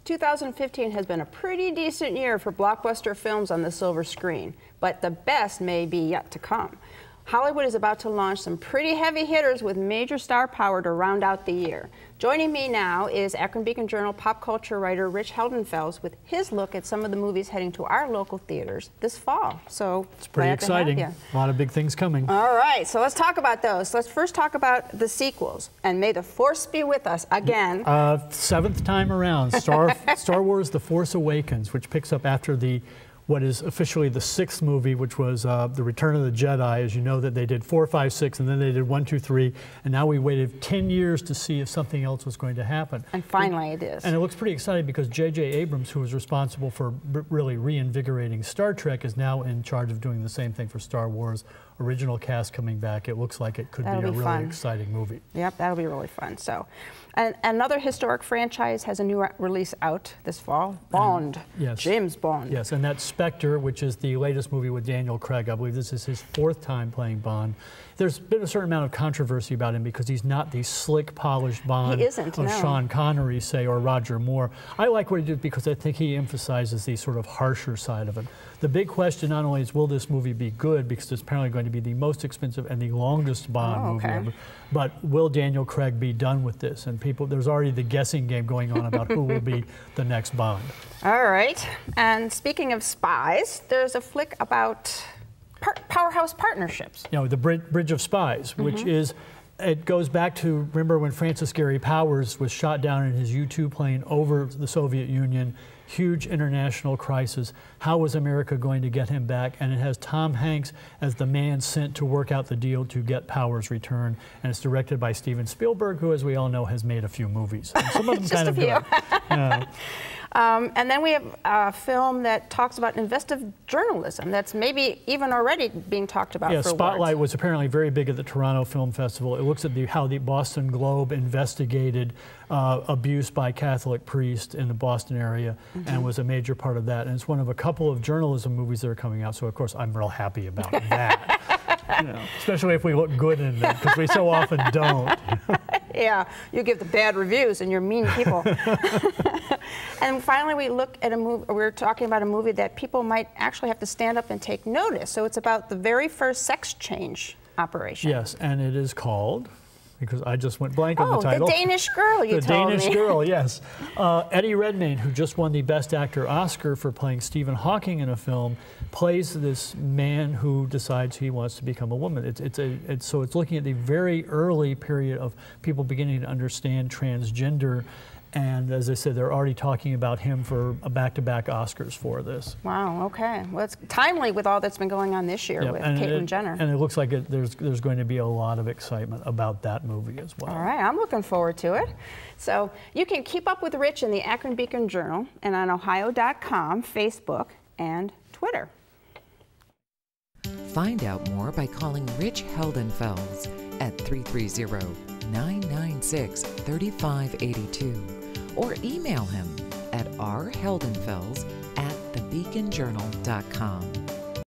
2015 has been a pretty decent year for blockbuster films on the silver screen, but the best may be yet to come. Hollywood is about to launch some pretty heavy hitters with major star power to round out the year. Joining me now is Akron Beacon Journal pop culture writer Rich Heldenfels with his look at some of the movies heading to our local theaters this fall. So it's pretty exciting. A lot of big things coming. All right, so let's talk about those. Let's first talk about the sequels, and may the Force be with us again. Seventh time around, Star Wars: The Force Awakens, which picks up after what is officially the sixth movie, which was The Return of the Jedi. As you know, that they did 4, 5, 6, and then they did 1, 2, 3, and now we waited 10 years to see if something else was going to happen. And finally it is. And it looks pretty exciting because J.J. Abrams, who was responsible for really reinvigorating Star Trek, is now in charge of doing the same thing for Star Wars. Original cast coming back. It looks like it could be a really exciting movie. Yep, that'll be really fun. So, and another historic franchise has a new release out this fall. Bond. Yes. James Bond. Yes, and that's Spectre, which is the latest movie with Daniel Craig. I believe this is his 4th time playing Bond. There's been a certain amount of controversy about him because he's not the slick, polished Bond of Sean Connery, say, or Roger Moore. I like what he did because I think he emphasizes the sort of harsher side of it. The big question not only is will this movie be good, because it's apparently going to be the most expensive and the longest Bond movie ever, but will Daniel Craig be done with this? And there's already the guessing game going on about who will be the next Bond. All right, and speaking of spies, there's a flick about powerhouse partnerships. You know, the Bridge of Spies, which is, it goes back to, remember when Francis Gary Powers was shot down in his U-2 plane over the Soviet Union, huge international crisis. How was America going to get him back? And it has Tom Hanks as the man sent to work out the deal to get Powers returned. And it's directed by Steven Spielberg, who, as we all know, has made a few movies. And some of them kind of good. Yeah. And then we have a film that talks about investigative journalism that's maybe even already being talked about. Yeah, for Spotlight awards. was apparently very big at the Toronto Film Festival. It looks at how the Boston Globe investigated abuse by Catholic priests in the Boston area and was a major part of that. And it's one of a couple of journalism movies that are coming out, so of course I'm real happy about that. You know, especially if we look good in them, because we so often don't. Yeah, you give the bad reviews and you're mean people. And finally, we look at a movie. We're talking about a movie that people might actually have to stand up and take notice. So it's about the very first sex change operation. Yes, and it is called, because I just went blank on the title. The Danish Girl, you told me. The Danish Girl, yes. Eddie Redmayne, who just won the Best Actor Oscar for playing Stephen Hawking in a film, plays this man who decides he wants to become a woman. So it's looking at the very early period of people beginning to understand transgender. And as I said, they're already talking about him for back-to-back Oscars for this. Wow, okay. Well, it's timely with all that's been going on this year with Caitlyn Jenner. And it looks like there's going to be a lot of excitement about that movie as well. All right, I'm looking forward to it. So you can keep up with Rich in the Akron Beacon Journal and on Ohio.com, Facebook, and Twitter. Find out more by calling Rich Heldenfels at 330-996-3582 or email him at rheldenfels@thebeaconjournal.com.